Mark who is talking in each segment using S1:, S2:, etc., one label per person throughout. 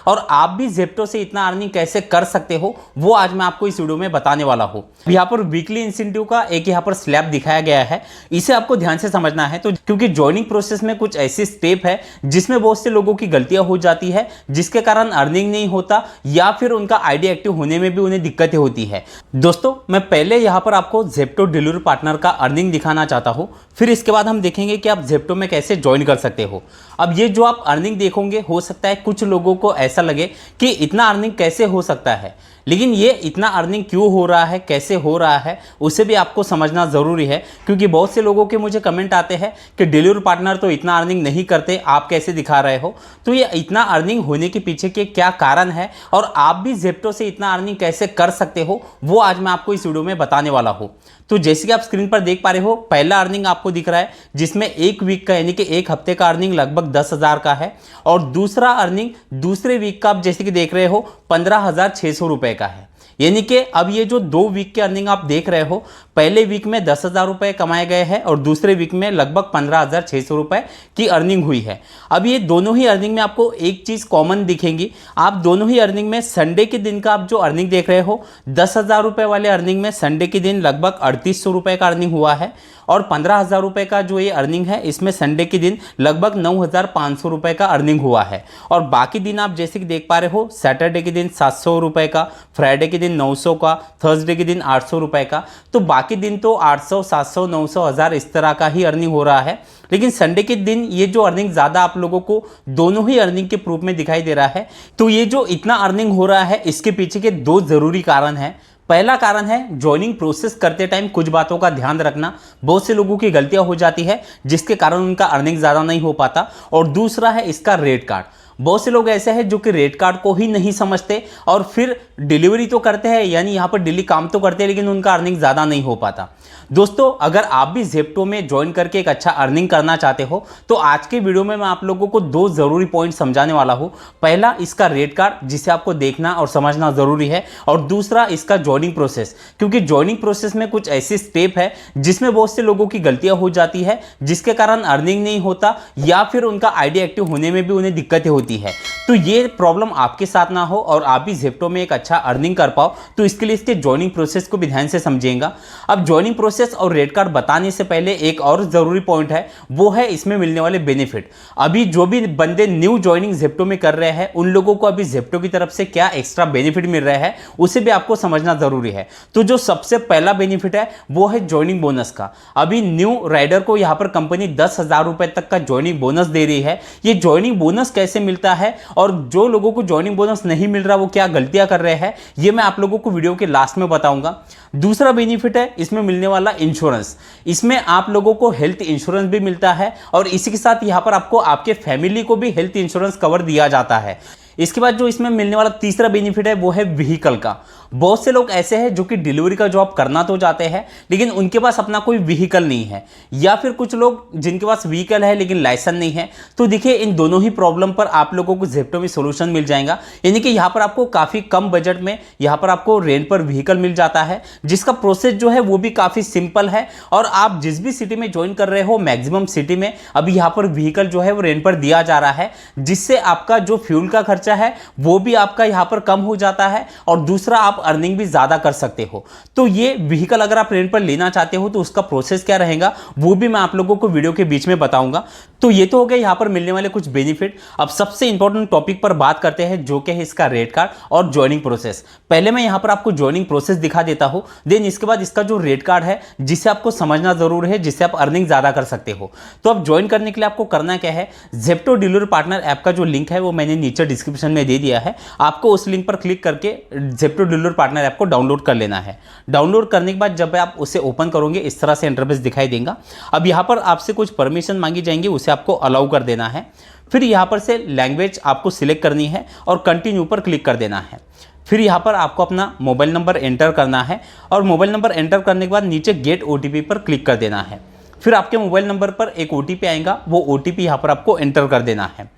S1: और आप भी ज़ेप्टो से इतना अर्निंग कैसे कर सकते हो वो आज मैं आपको इस वीडियो में बताने वाला हूँ। यहाँ पर वीकली इंसेंटिव का एक यहाँ पर स्लैब दिखाया गया है, इसे आपको ध्यान से समझना है। तो क्योंकि ज्वाइनिंग प्रोसेस में कुछ ऐसे स्टेप है जिसमें बहुत से लोगों की गलतियां हो जाती है, जिसके कारण अर्निंग नहीं होता या फिर उनका आईडी एक्टिव होने में भी उन्हें दिक्कतें होती है। दोस्तों मैं पहले यहाँ पर आपको ज़ेप्टो डिलीवरी पार्टनर का अर्निंग दिखाना चाहता हूँ, फिर इसके बाद हम देखेंगे कि आप ज़ेप्टो में कैसे ज्वाइन कर सकते हो। अब ये जो आप अर्निंग देखोगे, हो सकता है कुछ लोगों को ऐसा लगे कि इतना अर्निंग कैसे हो सकता है, लेकिन ये इतना अर्निंग क्यों हो रहा है, कैसे हो रहा है, उसे भी आपको समझना ज़रूरी है। क्योंकि बहुत से लोगों के मुझे कमेंट आते हैं कि डिलीवरी पार्टनर तो इतना अर्निंग नहीं करते, आप कैसे दिखा रहे हो। तो ये इतना अर्निंग होने के पीछे के क्या कारण है और आप भी ज़ेप्टो से इतना अर्निंग कैसे कर सकते हो वो आज मैं आपको इस वीडियो में बताने वाला हूँ। तो जैसे कि आप स्क्रीन पर देख पा रहे हो, पहला अर्निंग आपको दिख रहा है जिसमें एक वीक का यानी कि एक हफ्ते का अर्निंग लगभग 10,000 का है, और दूसरा अर्निंग दूसरे वीक का आप जैसे कि देख रहे हो 15,600 रुपये का है। यानी कि अब ये जो 2 वीक के अर्निंग आप देख रहे हो, पहले वीक में 10,000 रुपये कमाए गए हैं और दूसरे वीक में लगभग 15,600 रुपये की अर्निंग हुई है। अब ये दोनों ही अर्निंग में आपको एक चीज़ कॉमन दिखेंगी, आप दोनों ही अर्निंग में संडे के दिन का आप जो अर्निंग देख रहे हो, 10,000 रुपये वाले अर्निंग में संडे के दिन लगभग 3,800 रुपये का अर्निंग हुआ है, और 15,000 रुपये का जो ये अर्निंग है इसमें संडे के दिन लगभग 9,500 रुपये का अर्निंग हुआ है। और बाकी दिन आप जैसे कि देख पा रहे हो, सैटरडे के दिन 700 रुपये का, फ्राइडे के दिन 900 का, थर्सडे के दिन 800 रुपये का। तो बाकी दिन तो 800, 700, 900, 1000 इस तरह का ही अर्निंग हो रहा है, लेकिन संडे के दिन ये जो अर्निंग ज़्यादा आप लोगों को दोनों ही अर्निंग के प्रूफ में दिखाई दे रहा है। तो ये जो इतना अर्निंग हो रहा है इसके पीछे के 2 ज़रूरी कारण हैं। पहला कारण है ज्वाइनिंग प्रोसेस करते टाइम कुछ बातों का ध्यान रखना, बहुत से लोगों की गलतियां हो जाती है जिसके कारण उनका अर्निंग ज़्यादा नहीं हो पाता। और दूसरा है इसका रेट कार्ड। बहुत से लोग ऐसे हैं जो कि रेट कार्ड को ही नहीं समझते और फिर डिलीवरी तो करते हैं, यानी यहाँ पर डेली काम तो करते हैं, लेकिन उनका अर्निंग ज़्यादा नहीं हो पाता। दोस्तों अगर आप भी ज़ेप्टो में ज्वाइन करके एक अच्छा अर्निंग करना चाहते हो तो आज के वीडियो में मैं आप लोगों को 2 ज़रूरी पॉइंट समझाने वाला हूँ। पहला इसका रेट कार्ड जिसे आपको देखना और समझना ज़रूरी है, और दूसरा इसका ज्वाइनिंग प्रोसेस। क्योंकि ज्वाइनिंग प्रोसेस में कुछ ऐसे स्टेप है जिसमें बहुत से लोगों की गलतियाँ हो जाती है, जिसके कारण अर्निंग नहीं होता या फिर उनका आईडी एक्टिव होने में भी उन्हें दिक्कतें होती है। तो ये प्रॉब्लम आपके साथ ना हो और आप भी ज़ेप्टो में एक अच्छा अर्निंग कर पाओ, तो इसके लिए इसके ज्वाइनिंग प्रोसेस को भी ध्यान से समझिएगा। अब ज्वाइनिंग प्रोसेस और रेट कार्ड बताने से पहले एक और ज़रूरी पॉइंट है, वो है इसमें मिलने वाले बेनिफिट। अभी जो भी बंदे न्यू ज्वाइनिंग ज़ेप्टो में कर रहे हैं उन लोगों को अभी ज़ेप्टो की तरफ से क्या एक्स्ट्रा बेनिफिट मिल रहा है उसे भी आपको समझना ज़रूरी है। तो जो सबसे पहला बेनिफिट है वो है ज्वाइनिंग बोनस का। अभी न्यू राइडर को यहाँ पर कंपनी 10,000 रुपये तक का ज्वाइनिंग बोनस दे रही है। ये ज्वाइनिंग बोनस कैसे मिलता है और जो लोगों को ज्वाइनिंग बोनस नहीं मिल रहा वो क्या गलतियां कर रहे हैं, ये मैं आप लोगों को वीडियो के लास्ट में बताऊंगा। दूसरा बेनिफिट है इसमें मिलने वाला इंश्योरेंस। इसमें आप लोगों को हेल्थ इंश्योरेंस भी मिलता है और इसी के साथ यहां पर आपको आपके फैमिली को भी हेल्थ इंश्योरेंस कवर दिया जाता है। इसके बाद जो इसमें मिलने वाला तीसरा बेनिफिट है वो है व्हीकल का। बहुत से लोग ऐसे हैं जो कि डिलीवरी का जॉब करना तो चाहते हैं लेकिन उनके पास अपना कोई व्हीकल नहीं है, या फिर कुछ लोग जिनके पास व्हीकल है लेकिन लाइसेंस नहीं है। तो देखिए इन दोनों ही प्रॉब्लम पर आप लोगों को ज़ेप्टो में सोल्यूशन मिल जाएगा। यानी कि यहाँ पर आपको काफ़ी कम बजट में यहाँ पर आपको रेंट पर व्हीकल मिल जाता है, जिसका प्रोसेस जो है वो भी काफ़ी सिंपल है। और आप जिस भी सिटी में ज्वाइन कर रहे हो, मैक्सिमम सिटी में अभी यहाँ पर व्हीकल जो है वो रेंट पर दिया जा रहा है, जिससे आपका जो फ्यूल का खर्चा है वो भी आपका यहाँ पर कम हो जाता है और दूसरा आप अर्निंग भी ज्यादा कर सकते हो। तो ये व्हीकल अगर आप रेंट पर लेना चाहते हो तो उसका प्रोसेस क्या रहेगा वो भी मैं आप लोगों को वीडियो के बीच में बताऊंगा। तो ये तो हो गया यहाँ पर मिलने वाले कुछ बेनिफिट। अब सबसे इंपॉर्टेंट टॉपिक पर बात करते हैं जो कि है इसका रेट कार्ड और ज्वाइनिंग प्रोसेस। पहले मैं यहाँ पर आपको ज्वाइनिंग प्रोसेस दिखा देता हूँ, देन इसके बाद इसका जो रेट कार्ड है जिसे आपको समझना जरूर है, जिससे आप अर्निंग ज्यादा कर सकते हो। तो अब ज्वाइन करने के लिए आपको करना क्या है, ज़ेप्टो डिलीवरी पार्टनर ऐप का जो लिंक है वो मैंने नीचे डिस्क्रिप्शन में दे दिया है। आपको उस लिंक पर क्लिक करके ज़ेप्टो डिलीवरी पार्टनर ऐप को डाउनलोड कर लेना है। डाउनलोड करने के बाद जब आप उसे ओपन करोगे इस तरह से इंटरफेस दिखाई देगा। अब यहाँ पर आपसे कुछ परमिशन मांगी जाएंगी, उसे आपको अलाउ कर देना है। फिर यहाँ पर से लैंग्वेज आपको सिलेक्ट करनी है और कंटिन्यू पर क्लिक कर देना है। फिर यहाँ पर आपको अपना मोबाइल नंबर एंटर करना है और मोबाइल नंबर एंटर करने के बाद नीचे गेट ओटीपी पर क्लिक कर देना है। फिर आपके मोबाइल नंबर पर एक ओटीपी आएगा, वो ओटीपी यहाँ पर आपको एंटर कर देना है।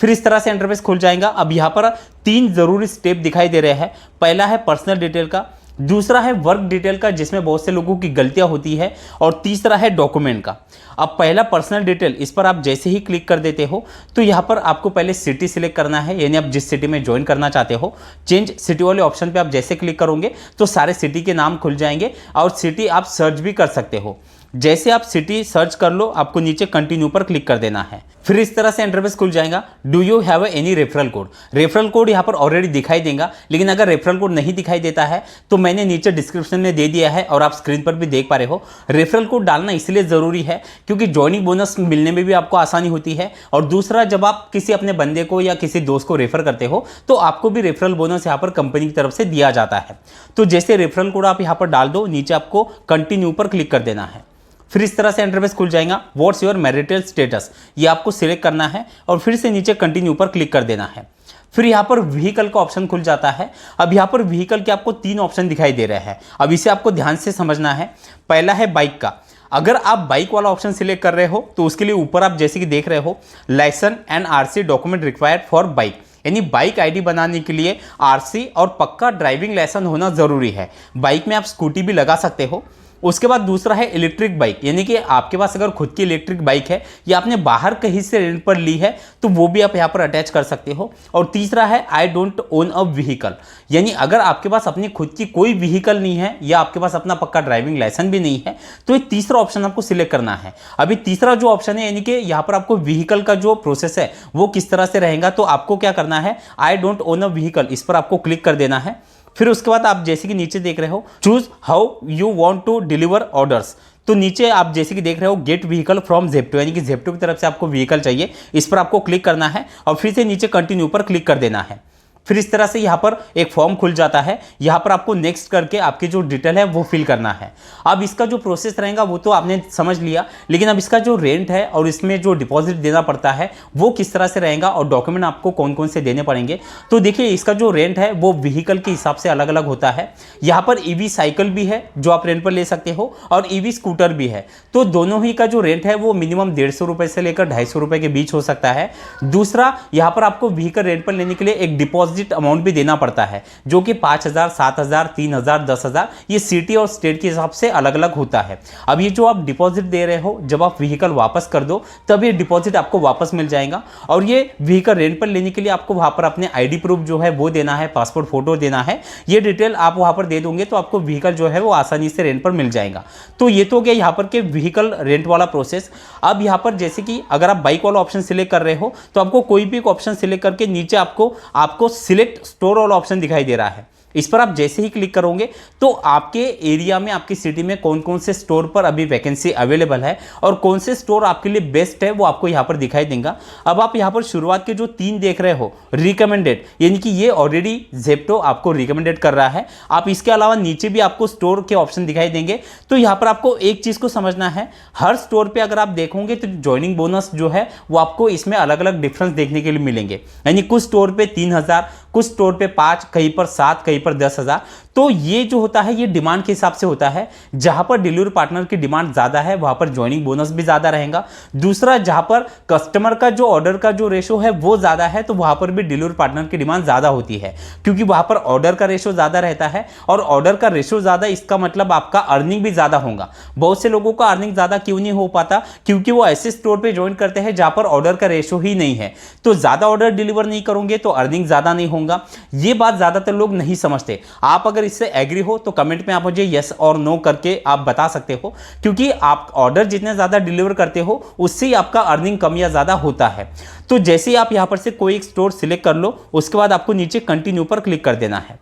S1: फिर इस तरह से इंटरफेस खुल जाएगा। अब यहाँ पर 3 जरूरी स्टेप दिखाई दे रहे हैं। पहला है पर्सनल डिटेल का, दूसरा है वर्क डिटेल का, जिसमें बहुत से लोगों की गलतियां होती है, और तीसरा है डॉक्यूमेंट का। अब पहला पर्सनल डिटेल, इस पर आप जैसे ही क्लिक कर देते हो तो यहाँ पर आपको पहले सिटी सिलेक्ट करना है, यानी आप जिस सिटी में ज्वाइन करना चाहते हो। चेंज सिटी वाले ऑप्शन पे आप जैसे क्लिक करोगे तो सारे सिटी के नाम खुल जाएंगे और सिटी आप सर्च भी कर सकते हो। जैसे आप सिटी सर्च कर लो, आपको नीचे कंटिन्यू पर क्लिक कर देना है। फिर इस तरह से इंटरफेस खुल जाएगा। Do you have any referral code? Referral code यहाँ पर ऑलरेडी दिखाई देगा, लेकिन अगर रेफरल कोड नहीं दिखाई देता है तो मैंने नीचे डिस्क्रिप्शन में दे दिया है और आप स्क्रीन पर भी देख पा रहे हो। रेफरल कोड डालना इसलिए ज़रूरी है क्योंकि जॉइनिंग बोनस मिलने में भी आपको आसानी होती है, और दूसरा जब आप किसी अपने बंदे को या किसी दोस्त को रेफर करते हो तो आपको भी रेफरल बोनस यहाँ पर कंपनी की तरफ से दिया जाता है। तो जैसे रेफरल कोड आप यहाँ पर डाल दो, नीचे आपको कंटिन्यू पर क्लिक कर देना है। फिर इस तरह से इंटरफेस खुल जाएगा। व्हाट्स योर मैरिटल स्टेटस, ये आपको सिलेक्ट करना है और फिर से नीचे कंटिन्यू पर क्लिक कर देना है। फिर यहाँ पर व्हीकल का ऑप्शन खुल जाता है। अब यहाँ पर व्हीकल के आपको 3 ऑप्शन दिखाई दे रहे हैं। अब इसे आपको ध्यान से समझना है। पहला है बाइक का। अगर आप बाइक वाला ऑप्शन सिलेक्ट कर रहे हो तो उसके लिए ऊपर आप जैसे कि देख रहे हो, licence and RC document required for bike, यानी बाइक आईडी बनाने के लिए आरसी और पक्का ड्राइविंग लाइसेंस होना जरूरी है। बाइक में आप स्कूटी भी लगा सकते हो। उसके बाद दूसरा है इलेक्ट्रिक बाइक, यानी कि आपके पास अगर खुद की इलेक्ट्रिक बाइक है या आपने बाहर कहीं से रेंट पर ली है तो वो भी आप यहाँ पर अटैच कर सकते हो। और तीसरा है I don't own a vehicle, यानी अगर आपके पास अपनी खुद की कोई व्हीकल नहीं है या आपके पास अपना पक्का ड्राइविंग लाइसेंस भी नहीं है तो ये तीसरा ऑप्शन आपको सिलेक्ट करना है। अभी तीसरा जो ऑप्शन है, यानी कि यहाँ पर आपको व्हीकल का जो प्रोसेस है वो किस तरह से रहेगा, तो आपको क्या करना है, I don't own a vehicle, इस पर आपको क्लिक कर देना है। फिर उसके बाद आप जैसे कि नीचे देख रहे हो, choose how you want to deliver orders, तो नीचे आप जैसे कि देख रहे हो गेट व्हीकल फ्रॉम जेप्टो, यानी कि जेप्टो की तरफ से आपको व्हीकल चाहिए, इस पर आपको क्लिक करना है और फिर से नीचे कंटिन्यू पर क्लिक कर देना है। फिर इस तरह से यहाँ पर एक फॉर्म खुल जाता है। यहाँ पर आपको नेक्स्ट करके आपकी जो डिटेल है वो फिल करना है। अब इसका जो प्रोसेस रहेगा वो तो आपने समझ लिया, लेकिन अब इसका जो रेंट है और इसमें जो डिपॉजिट देना पड़ता है वो किस तरह से रहेगा और डॉक्यूमेंट आपको कौन कौन से देने पड़ेंगे। तो देखिए, इसका जो रेंट है वो व्हीकल के हिसाब से अलग अलग होता है। यहाँ पर ईवी साइकिल भी है जो आप रेंट पर ले सकते हो और ईवी स्कूटर भी है, तो दोनों ही का जो रेंट है वो मिनिमम 150 रुपये से लेकर 250 रुपये के बीच हो सकता है। दूसरा, यहाँ पर आपको व्हीकल रेंट पर लेने के लिए एक डिपॉजिट अमाउंट भी देना पड़ता है जो कि 5000, 7000, 3000, 10,000, ये सिटी और स्टेट के हिसाब से अलग अलग होता है। अब ये जो आप डिपॉजिट दे रहे हो, जब आप व्हीकल वापस कर दो तब ये डिपॉजिट आपको वापस मिल जाएगा। और ये व्हीकल रेंट पर लेने के लिए आपको वहां पर अपने आईडी प्रूफ जो है वो देना है, पासपोर्ट फोटो देना है। ये डिटेल आप वहां पर दे दोगे तो आपको व्हीकल जो है वो आसानी से रेंट पर मिल जाएगा। तो ये तो गया यहाँ पर के व्हीकल रेंट वाला प्रोसेस। अब यहाँ पर जैसे कि अगर आप बाइक वाला ऑप्शन सिलेक्ट कर रहे हो तो आपको कोई भी एक ऑप्शन सिलेक्ट करके नीचे आपको सिलेक्ट स्टोर वाला ऑप्शन दिखाई दे रहा है। इस पर आप जैसे ही क्लिक करोगे तो आपके एरिया में, आपकी सिटी में कौन कौन से स्टोर पर अभी वैकेंसी अवेलेबल है और कौन से स्टोर आपके लिए बेस्ट है वो आपको यहाँ पर दिखाई देगा। अब आप यहाँ पर शुरुआत के जो 3 देख रहे हो रिकमेंडेड, यानी कि ये ऑलरेडी जेप्टो आपको रिकमेंडेड कर रहा है। आप इसके अलावा नीचे भी आपको स्टोर के ऑप्शन दिखाई देंगे। तो यहाँ पर आपको एक चीज़ को समझना है, हर स्टोर पर अगर आप देखोगे तो ज्वाइनिंग बोनस जो है वो आपको इसमें अलग अलग डिफरेंस देखने के लिए मिलेंगे। यानी कुछ स्टोर पर 3000, कुछ स्टोर पे 5, कहीं पर 7, कहीं पर 10,000। तो ये जो होता है ये डिमांड के हिसाब से होता है। जहां पर डिलीवरी पार्टनर की डिमांड ज्यादा है वहां पर ज्वाइनिंग बोनस भी ज्यादा रहेगा। दूसरा, जहां पर कस्टमर का जो ऑर्डर का जो रेशो है वो ज्यादा है तो वहां पर भी डिलीवरी पार्टनर की डिमांड ज्यादा होती है, क्योंकि वहां पर ऑर्डर का रेशो ज्यादा रहता है। और ऑर्डर का रेशो ज्यादा, इसका मतलब आपका अर्निंग भी ज्यादा होगा। बहुत से लोगों का अर्निंग ज्यादा क्यों नहीं हो पाता, क्योंकि वो ऐसे स्टोर पे ज्वाइन करते हैं जहां पर ऑर्डर का रेशो ही नहीं है। तो ज्यादा ऑर्डर डिलीवर नहीं करोगे तो अर्निंग ज्यादा नहीं होगा। ये बात ज्यादातर लोग नहीं समझते। आप अगर इससे एग्री हो तो कमेंट में आप मुझे यस और नो करके आप बता सकते हो, क्योंकि आप ऑर्डर जितने ज्यादा डिलीवर करते हो उससे ही आपका अर्निंग कम या ज्यादा होता है। तो जैसे ही आप यहां पर से कोई एक स्टोर सिलेक्ट कर लो, उसके बाद आपको नीचे कंटिन्यू पर क्लिक कर देना है।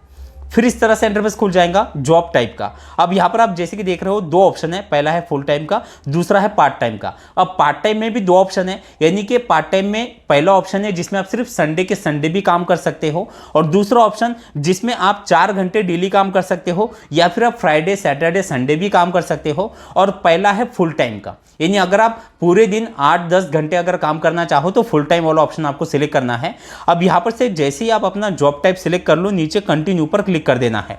S1: फिर इस तरह से इंटरफेस खुल जाएगा जॉब टाइप का। अब यहाँ पर आप जैसे कि देख रहे हो 2 ऑप्शन है, पहला है फुल टाइम का, दूसरा है पार्ट टाइम का। अब पार्ट टाइम में भी 2 ऑप्शन है, यानी कि पार्ट टाइम में पहला ऑप्शन है जिसमें आप सिर्फ संडे के संडे भी काम कर सकते हो, और दूसरा ऑप्शन जिसमें आप 4 घंटे डेली काम कर सकते हो या फिर आप फ्राइडे, सैटरडे, संडे भी काम कर सकते हो। और पहला है फुल टाइम का, यानी अगर आप पूरे दिन 8-10 घंटे अगर काम करना चाहो तो फुल टाइम वाला ऑप्शन आपको सिलेक्ट करना है। अब यहाँ पर से जैसे ही आप अपना जॉब टाइप सिलेक्ट कर लो, नीचे कंटिन्यू पर क्लिक कर देना है।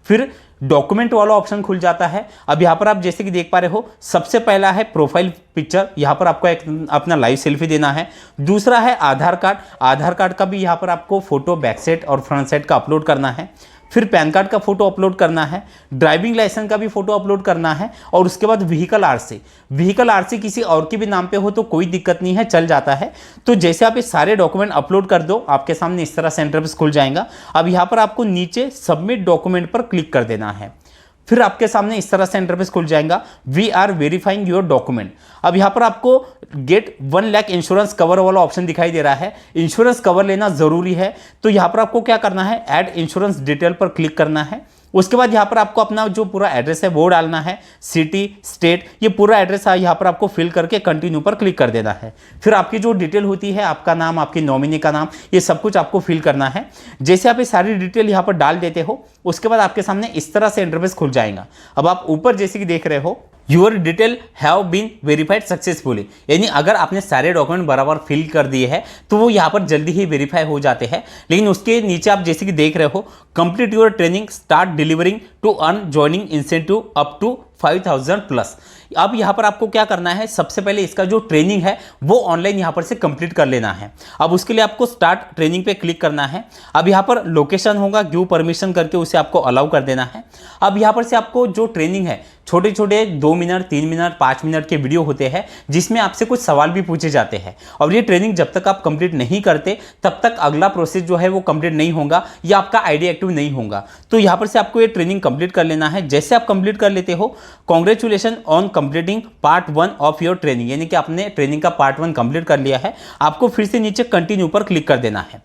S1: फिर डॉक्यूमेंट वाला ऑप्शन खुल जाता है। अब यहाँ पर आप जैसे कि देख पा रहे हो, सबसे पहला है प्रोफाइल पिक्चर, यहाँ पर आपको एक अपना लाइव सेल्फी देना है। दूसरा है आधार कार्ड, आधार कार्ड का भी यहाँ पर आपको फोटो बैक साइड और फ्रंट साइड का अपलोड करना है। फिर पैन कार्ड का फोटो अपलोड करना है, ड्राइविंग लाइसेंस का भी फोटो अपलोड करना है, और उसके बाद व्हीकल आरसी। व्हीकल आरसी किसी और के भी नाम पे हो तो कोई दिक्कत नहीं है, चल जाता है। तो जैसे आप ये सारे डॉक्यूमेंट अपलोड कर दो, आपके सामने इस तरह से इंटरफेस खुल जाएगा। अब यहाँ पर आपको नीचे सबमिट डॉक्यूमेंट पर क्लिक कर देना है। फिर आपके सामने इस तरह से इंटरफेस खुल जाएगा, we are verifying your document. अब यहाँ पर आपको गेट 1 लाख इंश्योरेंस कवर वाला ऑप्शन दिखाई दे रहा है। इंश्योरेंस कवर लेना जरूरी है, तो यहाँ पर आपको क्या करना है, ऐड इंश्योरेंस डिटेल पर क्लिक करना है। उसके बाद यहाँ पर आपको अपना जो पूरा एड्रेस है वो डालना है, सिटी, स्टेट, ये पूरा एड्रेस यहाँ पर आपको फिल करके कंटिन्यू पर क्लिक कर देना है। फिर आपकी जो डिटेल होती है, आपका नाम, आपकी नॉमिनी का नाम, ये सब कुछ आपको फिल करना है। जैसे आप ये सारी डिटेल यहाँ पर डाल देते हो, उसके बाद आपके सामने इस तरह से इंटरफेस खुल जाएगा। अब आप ऊपर जैसे कि देख रहे हो, your detail have been verified successfully, यानी अगर आपने सारे डॉक्यूमेंट बराबर फिल कर दिए हैं तो वो यहाँ पर जल्दी ही वेरीफाई हो जाते हैं। लेकिन उसके नीचे आप जैसे कि देख रहे हो, complete your training, start delivering to earn joining incentive up to 5000 plus. अब यहाँ पर आपको क्या करना है, सबसे पहले इसका जो ट्रेनिंग है वो ऑनलाइन यहाँ पर से कंप्लीट कर लेना है। अब उसके लिए आपको स्टार्ट ट्रेनिंग पे क्लिक करना है। अब यहाँ पर लोकेशन होगा, गिव परमिशन करके उसे आपको अलाउ कर देना है। अब यहाँ पर से आपको जो ट्रेनिंग है, छोटे छोटे 2 मिनट, 3 मिनट, 5 मिनट के वीडियो होते हैं जिसमें आपसे कुछ सवाल भी पूछे जाते हैं। और ये ट्रेनिंग जब तक आप कंप्लीट नहीं करते तब तक अगला प्रोसेस जो है वो कंप्लीट नहीं होगा या आपका आईडी एक्टिव नहीं होगा। तो यहाँ पर से आपको ये ट्रेनिंग कंप्लीट कर लेना है। जैसे आप कंप्लीट कर लेते हो, congratulation on completing part 1 of your training, यानी कि आपने ट्रेनिंग का पार्ट 1 कंप्लीट कर लिया है। आपको फिर से नीचे कंटिन्यू पर क्लिक कर देना है।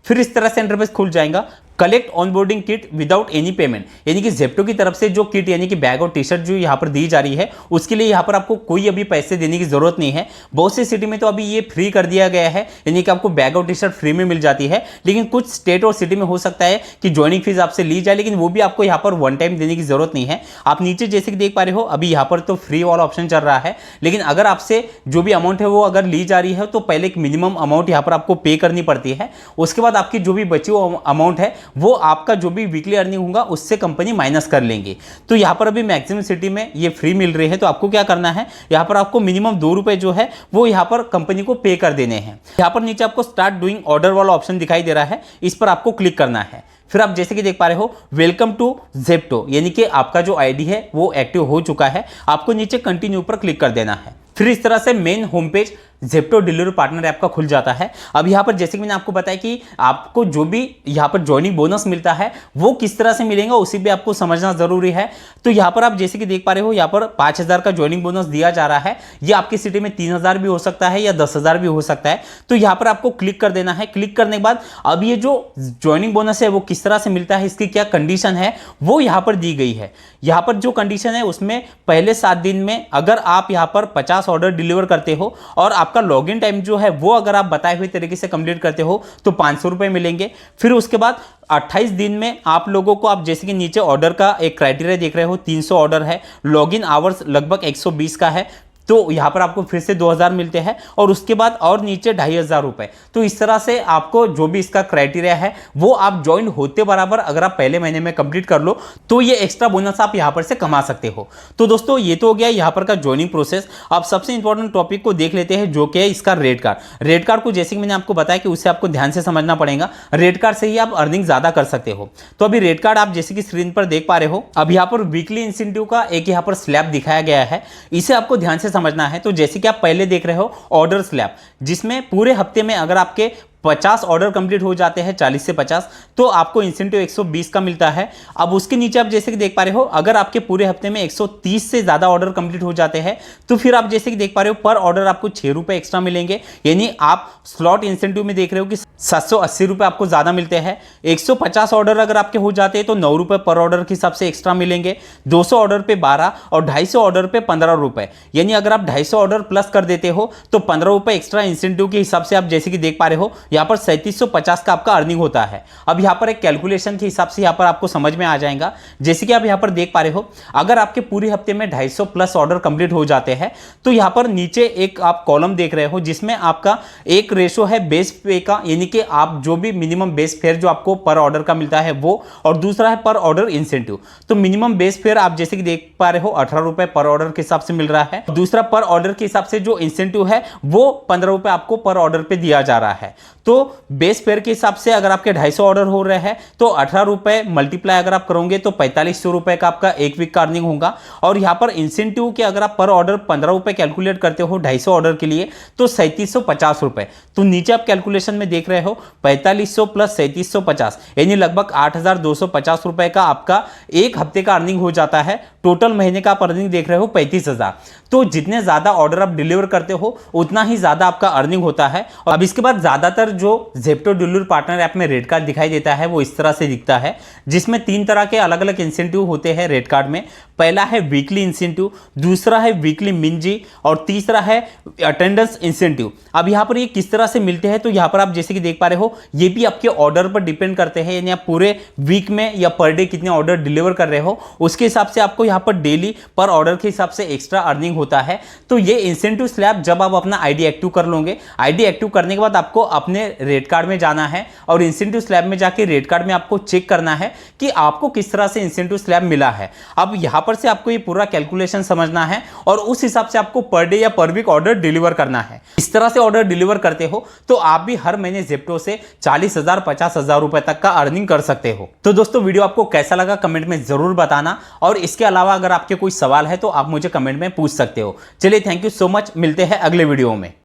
S1: फिर इस तरह से इंटरफेस खुल जाएगा, collect onboarding kit without any payment, यानी कि जेप्टो की तरफ से जो किट यानी कि बैग और टी शर्ट जो यहाँ पर दी जा रही है उसके लिए यहाँ पर आपको कोई अभी पैसे देने की जरूरत नहीं है। बहुत सी सिटी में तो अभी ये फ्री कर दिया गया है, यानी कि आपको बैग और टी शर्ट फ्री में मिल जाती है। लेकिन कुछ स्टेट और सिटी में हो सकता है कि ज्वाइनिंग फीस आपसे ली जाए, लेकिन वो भी आपको यहाँ पर वन टाइम देने की जरूरत नहीं है। आप नीचे जैसे कि देख पा रहे हो, अभी यहाँ पर तो फ्री वाला ऑप्शन चल रहा है, लेकिन अगर आपसे जो भी अमाउंट है वो अगर ली जा रही है तो पहले एक मिनिमम अमाउंट यहाँ पर आपको पे करनी पड़ती है। उसके बाद आपकी जो भी बची हुई अमाउंट है वो आपका जो भी वीकली अर्निंग होगा उससे कंपनी माइनस कर लेंगे। तो यहाँ पर अभी मैक्सिमम सिटी में ये फ्री मिल रही है, तो आपको क्या करना है, यहाँ पर आपको मिनिमम 2 रुपए जो है वो यहाँ पर कंपनी को पे कर देने हैं। यहाँ पर नीचे आपको स्टार्ट डूइंग ऑर्डर वाला ऑप्शन दिखाई दे रहा है, इस पर आपको क्लिक करना है। फिर आप जैसे कि देख पा रहे हो, वेलकम टू जेप्टो, यानी कि आपका जो आईडी है वो एक्टिव हो चुका है। आपको नीचे कंटिन्यू पर क्लिक कर देना है। फिर इस तरह से main home page Zepto delivery partner app का खुल जाता है। अब यहाँ पर जैसे कि मैंने आपको बताया कि आपको जो भी यहाँ पर ज्वाइनिंग बोनस मिलता है वो किस तरह से मिलेगा उसी भी आपको समझना जरूरी है। तो यहाँ पर आप जैसे कि देख पा रहे हो, यहाँ पर 5000 का ज्वाइनिंग बोनस दिया जा रहा है। ये आपकी सिटी में 3000 भी हो सकता है या 10,000 भी हो सकता है। तो यहाँ पर आपको क्लिक कर देना है। क्लिक करने के बाद अब ये जो ज्वाइनिंग बोनस है वो किस तरह से मिलता है, इसकी क्या कंडीशन है वो यहाँ पर दी गई है। यहाँ पर जो कंडीशन है उसमें पहले 7 दिन में अगर आप यहाँ पर 50 ऑर्डर डिलीवर करते हो और आपका लॉगिन टाइम जो है वो अगर आप बताए हुए तरीके से कंप्लीट करते हो तो 500 रुपए मिलेंगे। फिर उसके बाद 28 दिन में आप लोगों को, आप जैसे कि नीचे ऑर्डर का एक क्राइटेरिया देख रहे हो, 300 ऑर्डर है, लॉगिन आवर्स लगभग 120 का है, तो यहाँ पर आपको फिर से 2000 मिलते हैं और उसके बाद और नीचे 2500 रुपए। तो इस तरह से आपको जो भी इसका क्राइटेरिया है वो आप ज्वाइन होते बराबर अगर आप पहले महीने में कंप्लीट कर लो तो ये एक्स्ट्रा बोनस आप यहाँ पर से कमा सकते हो। तो दोस्तों ये तो हो गया यहाँ पर का ज्वाइनिंग प्रोसेस। अब सबसे इंपॉर्टेंट टॉपिक को देख लेते हैं जो कि है इसका रेट कार्ड। रेट कार्ड को जैसे कि मैंने आपको बताया कि उसे आपको ध्यान से समझना पड़ेगा। रेट कार्ड से ही आप अर्निंग ज्यादा कर सकते हो। तो अभी रेट कार्ड आप जैसे कि स्क्रीन पर देख पा रहे हो, अब यहाँ पर वीकली इंसेंटिव का एक यहाँ पर स्लैब दिखाया गया है, इसे आपको ध्यान से समझना है। तो जैसे कि आप पहले देख रहे हो ऑर्डर स्लैब, जिसमें पूरे हफ्ते में अगर आपके 50 ऑर्डर कंप्लीट हो जाते हैं, 40 से 50, तो आपको इंसेंटिव 120 का मिलता है। अब उसके नीचे आप जैसे कि देख पा रहे हो, अगर आपके पूरे हफ्ते में 130 से ज्यादा ऑर्डर कंप्लीट हो जाते हैं तो फिर आप जैसे कि देख पा रहे हो पर ऑर्डर आपको 6 रुपए एक्स्ट्रा मिलेंगे। यानी आप स्लॉट इंसेंटिव में देख रहे हो कि 780 रुपए आपको ज्यादा मिलते हैं। 150 ऑर्डर अगर आपके हो जाते हैं तो 9 रुपए पर ऑर्डर के हिसाब से एक्स्ट्रा मिलेंगे। 200 ऑर्डर पे 12 और 250 ऑर्डर पे 15 रुपए, यानी अगर आप 250 ऑर्डर प्लस कर देते हो तो 15 रुपए एक्स्ट्रा इंसेंटिव के हिसाब से आप जैसे कि देख पा रहे हो यहाँ पर 3750 का आपका अर्निंग होता है। अब यहाँ पर एक कैलकुलेशन के हिसाब से यहाँ पर आपको समझ में आ जाएगा। जैसे कि आप यहाँ पर देख पा रहे हो, अगर आपके पूरे हफ्ते में 250 प्लस ऑर्डर कंप्लीट हो जाते हैं तो यहाँ पर नीचे एक आप कॉलम देख रहे हो जिसमें आपका एक रेशो है बेस पे का, यानी कि आप जो भी मिनिमम बेस फेयर जो आपको पर ऑर्डर का मिलता है वो, और दूसरा है पर ऑर्डर इंसेंटिव। तो मिनिमम बेस फेयर आप जैसे कि देख पा रहे हो 18 रुपए पर ऑर्डर के हिसाब से मिल रहा है। दूसरा पर ऑर्डर के हिसाब से जो इंसेंटिव है वो 15 रुपए आपको पर ऑर्डर पे दिया जा रहा है। तो बेस फेयर के हिसाब से अगर आपके 250 ऑर्डर हो रहे हैं तो 18 रुपए मल्टीप्लाई अगर आप करोगे तो 4500 रुपए का आपका एक वीक का अर्निंग होगा। और यहाँ पर इंसेंटिव के अगर आप पर ऑर्डर 15 रुपए कैलकुलेट करते हो 250 ऑर्डर के लिए तो 3750 रुपए। तो नीचे आप कैलकुलेशन में देख रहे हो 4500 प्लस 3750 यानी लगभग 8250 रुपए का आपका एक हफ्ते का अर्निंग हो जाता है। टोटल महीने का आप अर्निंग देख रहे हो 35000। तो जितने ज्यादा ऑर्डर आप डिलीवर करते हो उतना ही ज्यादा आपका अर्निंग होता है। और अब इसके बाद ज्यादातर जो ज़ेप्टो डिलीवरी पार्टनर ऐप में रेट कार्ड दिखाई देता है वो इस तरह से दिखता है, जिसमें 3 तरह के अलग अलग इंसेंटिव होते हैं रेट कार्ड में। पहला है वीकली इंसेंटिव, दूसरा है वीकली मिंजी और तीसरा है अटेंडेंस इंसेंटिव। अब यहाँ पर ये किस तरह से मिलते हैं तो यहाँ पर आप जैसे कि देख पा रहे हो ये भी आपके ऑर्डर पर डिपेंड करते हैं, यानी आप पूरे वीक में या पर डे कितने ऑर्डर डिलीवर कर रहे हो उसके हिसाब से आपको यहाँ पर डेली पर ऑर्डर के हिसाब से एक्स्ट्रा अर्निंग होता है। तो ये इंसेंटिव स्लैब जब आप अपना आईडी एक्टिव कर लोगे, आईडी एक्टिव करने के बाद आपको अपने रेट कार्ड में जाना है और इंसेंटिव स्लैब में जाके रेट कार्ड में आपको चेक करना है कि आपको किस तरह से इंसेंटिव स्लैब मिला है। अब यहाँ पर से आपको ये पूरा कैलकुलेशन समझना है और उस हिसाब से आपको पर डे या पर वीक ऑर्डर डिलीवर करना है। इस तरह से ऑर्डर डिलीवर करते हो तो आप भी हर महीने ज़ेप्टो से 40,000 50,000 रुपए तक का अर्निंग कर सकते हो। तो दोस्तों वीडियो आपको कैसा लगा कमेंट में जरूर बताना, और इसके अलावा अगर आपके कोई सवाल है तो आप मुझे कमेंट में पूछ सकते हो। चलिए थैंक यू सो मच, मिलते हैं अगले वीडियो में।